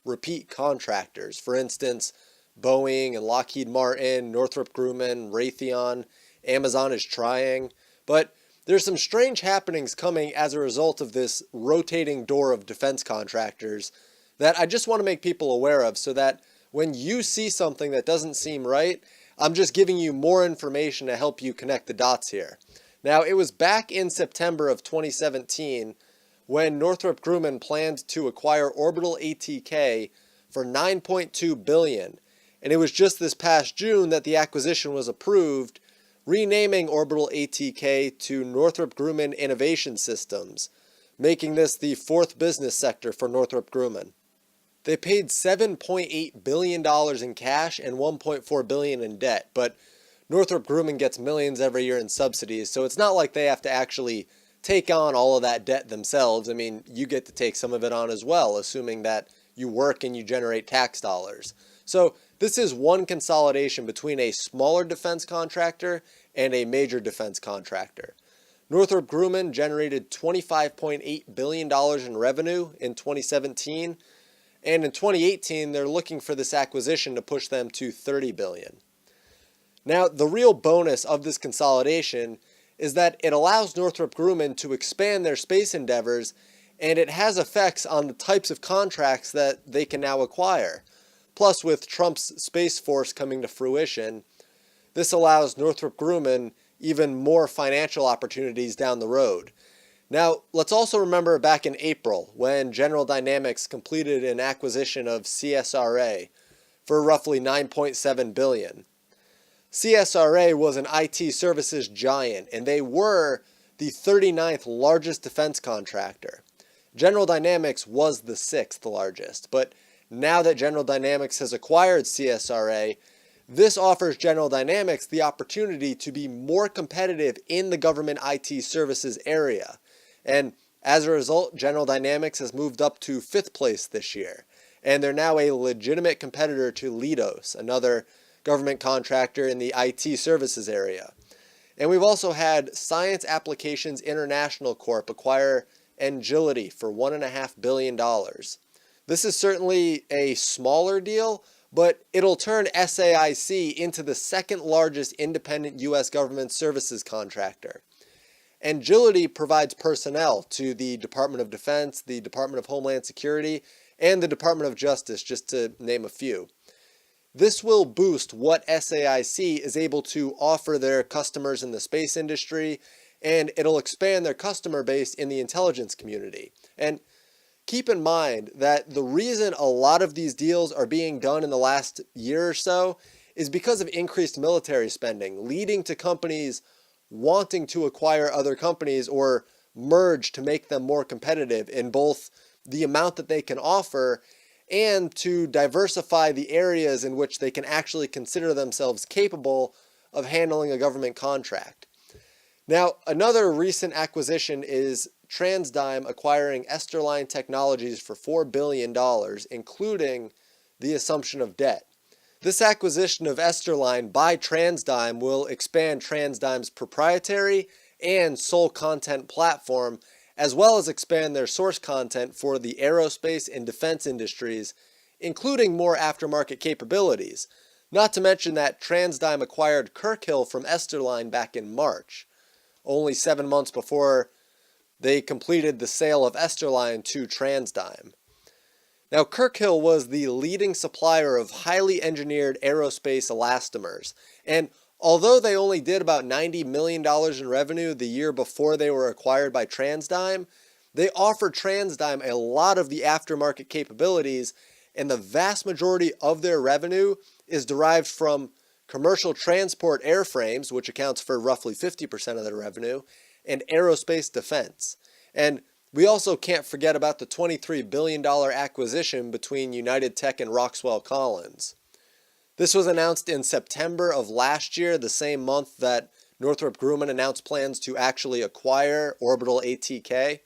repeat contractors. For instance, Boeing and Lockheed Martin, Northrop Grumman, Raytheon, Amazon is trying. But there's some strange happenings coming as a result of this rotating door of defense contractors that I just want to make people aware of so that when you see something that doesn't seem right, I'm just giving you more information to help you connect the dots here. Now, it was back in September of 2017 when Northrop Grumman planned to acquire Orbital ATK for $9.2 billion. And it was just this past June that the acquisition was approved, renaming Orbital ATK to Northrop Grumman Innovation Systems, making this the fourth business sector for Northrop Grumman. They paid $7.8 billion in cash and $1.4 billion in debt, but Northrop Grumman gets millions every year in subsidies, so it's not like they have to actually take on all of that debt themselves. I mean, you get to take some of it on as well, assuming that you work and you generate tax dollars. So this is one consolidation between a smaller defense contractor and a major defense contractor. Northrop Grumman generated $25.8 billion in revenue in 2017, and in 2018 they're looking for this acquisition to push them to $30 billion. Now, the real bonus of this consolidation is that it allows Northrop Grumman to expand their space endeavors, and it has effects on the types of contracts that they can now acquire. Plus, with Trump's Space Force coming to fruition, this allows Northrop Grumman even more financial opportunities down the road. Now, let's also remember back in April when General Dynamics completed an acquisition of CSRA for roughly $9.7 billion. CSRA was an IT services giant, and they were the 39th largest defense contractor. General Dynamics was the 6th largest, but now that General Dynamics has acquired CSRA, this offers General Dynamics the opportunity to be more competitive in the government IT services area. And as a result, General Dynamics has moved up to 5th place this year, and they're now a legitimate competitor to Leidos, another government contractor in the IT services area. And we've also had Science Applications International Corp acquire Engility for $1.5 billion. This is certainly a smaller deal, but it'll turn SAIC into the second largest independent U.S. government services contractor. Engility provides personnel to the Department of Defense, the Department of Homeland Security, and the Department of Justice, just to name a few. This will boost what SAIC is able to offer their customers in the space industry, and it'll expand their customer base in the intelligence community. And keep in mind that the reason a lot of these deals are being done in the last year or so is because of increased military spending, leading to companies wanting to acquire other companies or merge to make them more competitive in both the amount that they can offer and to diversify the areas in which they can actually consider themselves capable of handling a government contract. Now, another recent acquisition is TransDigm acquiring Esterline Technologies for $4 billion, including the assumption of debt. This acquisition of Esterline by TransDigm will expand TransDigm's proprietary and sole content platform, as well as expand their source content for the aerospace and defense industries, including more aftermarket capabilities. Not to mention that TransDigm acquired Kirkhill from Esterline back in March, only 7 months before they completed the sale of Esterline to TransDigm. Now, Kirkhill was the leading supplier of highly engineered aerospace elastomers, and although they only did about $90 million in revenue the year before they were acquired by TransDigm, they offered TransDigm a lot of the aftermarket capabilities, and the vast majority of their revenue is derived from commercial transport airframes, which accounts for roughly 50% of their revenue, and aerospace defense. And we also can't forget about the $23 billion acquisition between United Tech and Rockwell Collins. This was announced in September of last year, the same month that Northrop Grumman announced plans to actually acquire Orbital ATK.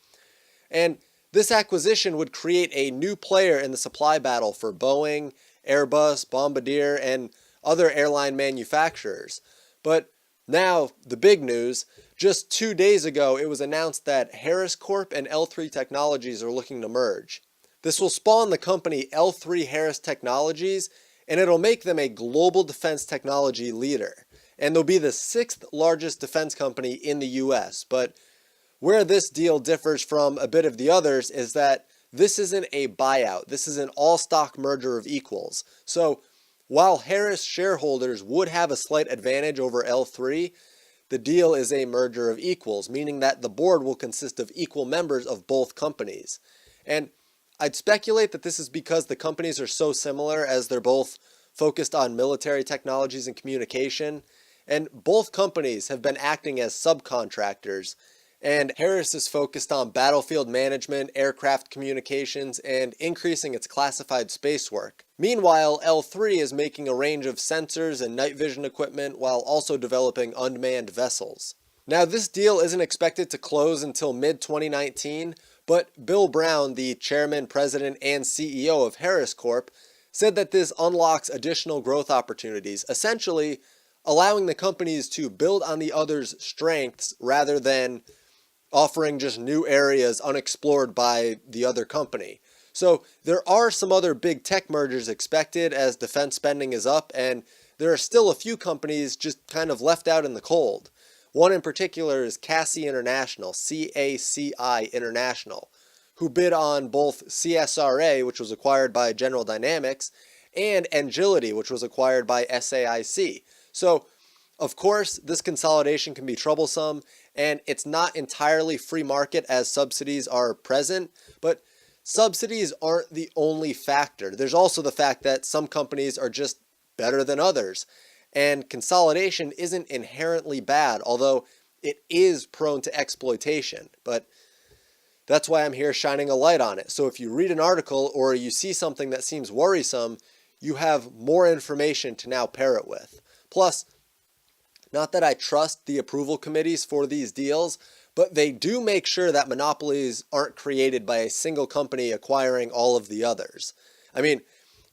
And this acquisition would create a new player in the supply battle for Boeing, Airbus, Bombardier, and other airline manufacturers. But now, the big news, just 2 days ago it was announced that Harris Corp and L3 Technologies are looking to merge. This will spawn the company L3Harris Technologies, and it'll make them a global defense technology leader. And they'll be the 6th largest defense company in the US. But where this deal differs from a bit of the others is that this isn't a buyout. This is an all-stock merger of equals. So while Harris shareholders would have a slight advantage over L3, the deal is a merger of equals, meaning that the board will consist of equal members of both companies. And I'd speculate that this is because the companies are so similar, as they're both focused on military technologies and communication, and both companies have been acting as subcontractors, and Harris is focused on battlefield management, aircraft communications, and increasing its classified space work. Meanwhile, L3 is making a range of sensors and night vision equipment while also developing unmanned vessels. Now, this deal isn't expected to close until mid-2019, but Bill Brown, the chairman, president, and CEO of Harris Corp., said that this unlocks additional growth opportunities, essentially allowing the companies to build on the other's strengths rather than offering just new areas unexplored by the other company. So there are some other big tech mergers expected as defense spending is up, and there are still a few companies just kind of left out in the cold. One in particular is CACI International, CACI International, who bid on both CSRA, which was acquired by General Dynamics, and Engility, which was acquired by SAIC. So, of course, this consolidation can be troublesome, and it's not entirely free market as subsidies are present, but subsidies aren't the only factor. There's also the fact that some companies are just better than others. And consolidation isn't inherently bad, although it is prone to exploitation. But that's why I'm here shining a light on it. So if you read an article or you see something that seems worrisome, you have more information to now pair it with. Plus, not that I trust the approval committees for these deals, but they do make sure that monopolies aren't created by a single company acquiring all of the others. I mean,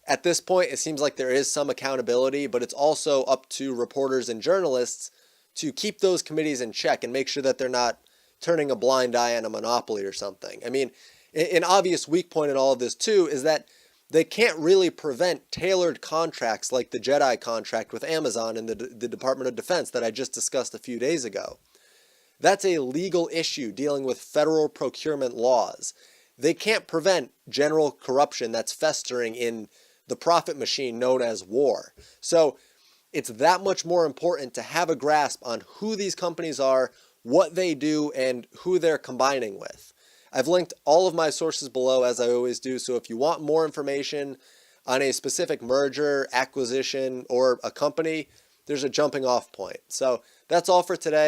at this point, it seems like there is some accountability, but it's also up to reporters and journalists to keep those committees in check and make sure that they're not turning a blind eye on a monopoly or something. I mean, an obvious weak point in all of this too is that they can't really prevent tailored contracts like the JEDI contract with Amazon and the Department of Defense that I just discussed a few days ago. That's a legal issue dealing with federal procurement laws. They can't prevent general corruption that's festering in the profit machine known as war. So it's that much more important to have a grasp on who these companies are, what they do, and who they're combining with. I've linked all of my sources below, as I always do, so if you want more information on a specific merger, acquisition, or a company, there's a jumping off point. So that's all for today.